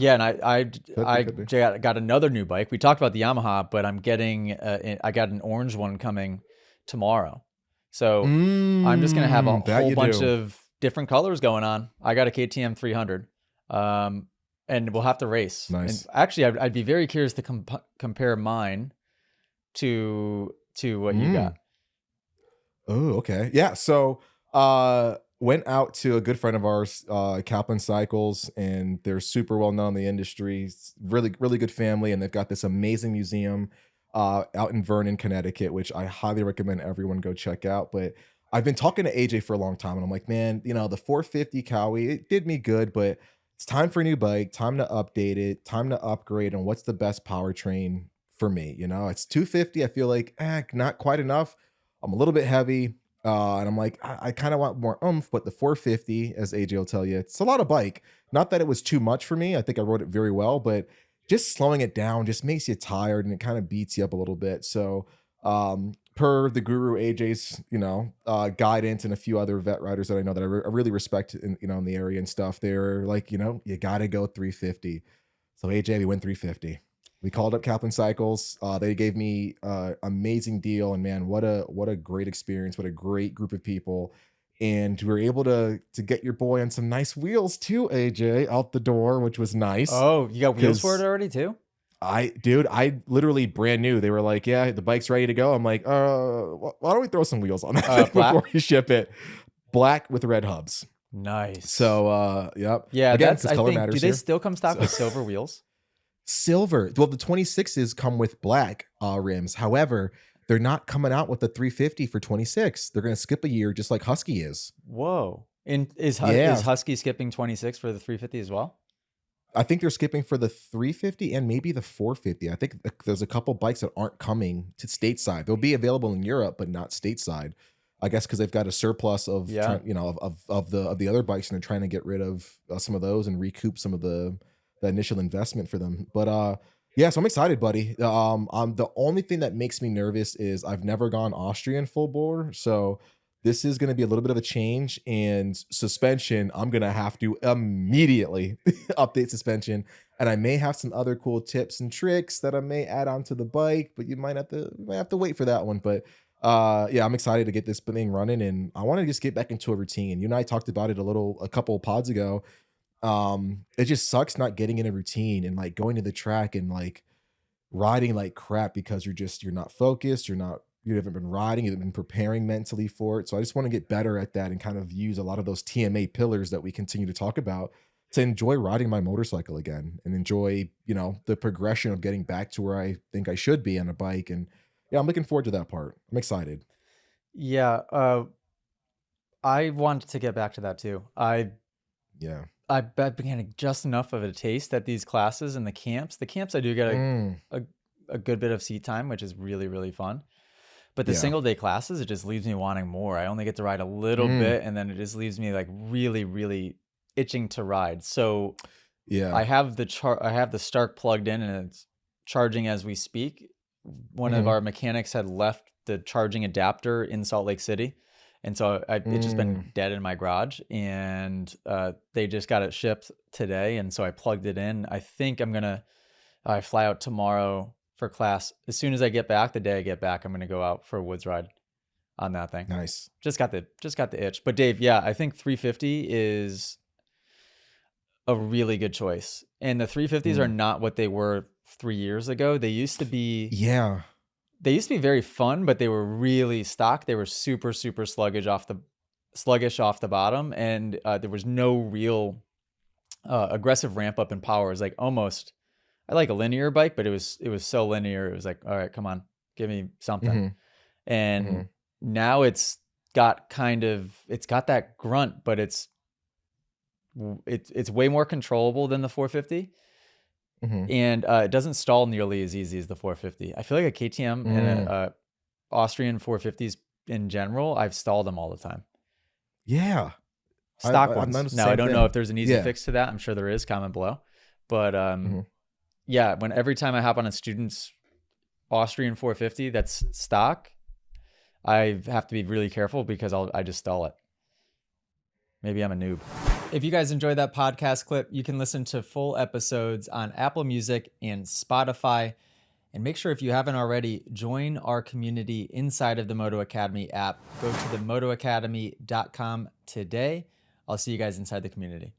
Yeah, and I Could be. got another new bike. We talked about the Yamaha, but I'm getting I got an orange one coming tomorrow. So I'm just gonna have a That whole you bunch do. of different colors going on. I got a KTM 300, and we'll have to race. And Nice. actually, I'd be very curious to compare mine to what you Mm. got. Oh, okay. Yeah. So went out to a good friend of ours, Kaplan Cycles, and they're super well known in the industry. Really, really good family, and they've got this amazing museum out in Vernon, Connecticut, which I highly recommend everyone go check out. But I've been talking to AJ for a long time, and I'm like, man, the 450 Cowie, it did me good, but it's time for a new bike, time to update it, time to upgrade, and what's the best powertrain for me? It's 250. I feel like not quite enough. I'm a little bit heavy. And I'm like, I kind of want more oomph, but the 450, as AJ will tell you, it's a lot of bike. Not that it was too much for me. I think I rode it very well, but just slowing it down just makes you tired and it kind of beats you up a little bit. So, per the guru AJ's, guidance and a few other vet riders that I know that I really respect in the area and stuff, they're like, you got to go 350. So AJ, we went 350. We called up Kaplan Cycles. They gave me amazing deal, and man, what a great experience! What a great group of people, and we were able to get your boy on some nice wheels too, AJ, out the door, which was nice Oh, you got wheels for it because already too? dude, I literally brand new. They were like, "Yeah, the bike's ready to go." I'm like, why don't we throw some wheels on that thing before Black. we ship it?" Black with red hubs. Nice. So, yep. Yeah, Again, that's because I color think. Do matters they here. still come stock So. with silver wheels? Silver. Well, the 26s come with black rims. However, they're not coming out with the 350 for 26. They're going to skip a year just like Husky is. Whoa. And is Yeah. Husky skipping 26 for the 350 as well? I think they're skipping for the 350 and maybe the 450. I think there's a couple bikes that aren't coming to stateside. They'll be available in Europe, but not stateside. I guess because they've got a surplus of Yeah. of the other bikes, and they're trying to get rid of some of those and recoup some of the initial investment for them. But yeah, so I'm excited, buddy. The only thing that makes me nervous is I've never gone Austrian full bore, so this is going to be a little bit of a change. And suspension, I'm going to have to immediately update suspension, and I may have some other cool tips and tricks that I may add onto the bike, but you might have to wait for that one. But yeah, I'm excited to get this thing running, and I want to just get back into a routine. You and I talked about it a couple of pods ago. It just sucks not getting in a routine and like going to the track and like riding like crap because you're not focused, you haven't been riding, you haven't been preparing mentally for it. So I just want to get better at that and kind of use a lot of those TMA pillars that we continue to talk about to enjoy riding my motorcycle again and enjoy, the progression of getting back to where I think I should be on a bike. And yeah, I'm looking forward to that part. I'm excited. Yeah. I want to get back to that too. Yeah. I've been getting just enough of a taste at these classes and the camps. The camps, I do get Mm, a good bit of seat time, which is really, really fun. But the yeah. single day classes, it just leaves me wanting more. I only get to ride a little Mm, bit, and then it just leaves me like really, really itching to ride. So yeah. I have the Stark plugged in and it's charging as we speak. One of Hmm. our mechanics had left the charging adapter in Salt Lake City. And so it's just been Mm, dead in my garage, and they just got it shipped today. And so I plugged it in. I think I fly out tomorrow for class. As soon as I get back, the day I get back, I'm going to go out for a woods ride on that thing. nice. Just got the itch. But Dave, yeah, I think 350 is a really good choice. And the 350s are Mm, not what they were 3 years ago. yeah. They used to be very fun, but they were really stock. They were super, super sluggish off the bottom, and there was no real aggressive ramp up in power. It was like almost, I like a linear bike, but it was so linear. It was like, all right, come on, give me something. Hmm. Hmm. And now it's got that grunt, but it's way more controllable than the 450. Hmm. And it doesn't stall nearly as easy as the 450. I feel like a KTM and Mm, a Austrian 450s in general, I've stalled them all the time. yeah. Stock I've ones. noticed the Now, I same don't know thing. if there's an easy Yeah. fix to that. I'm sure there is. Comment below. But Hmm. yeah, when every time I hop on a student's Austrian 450 that's stock, I have to be really careful because I just stall it. Maybe I'm a noob. If you guys enjoyed that podcast clip, you can listen to full episodes on Apple Music and Spotify. And make sure, if you haven't already, join our community inside of the Moto Academy app. Go to themotoacademy.com today. I'll see you guys inside the community.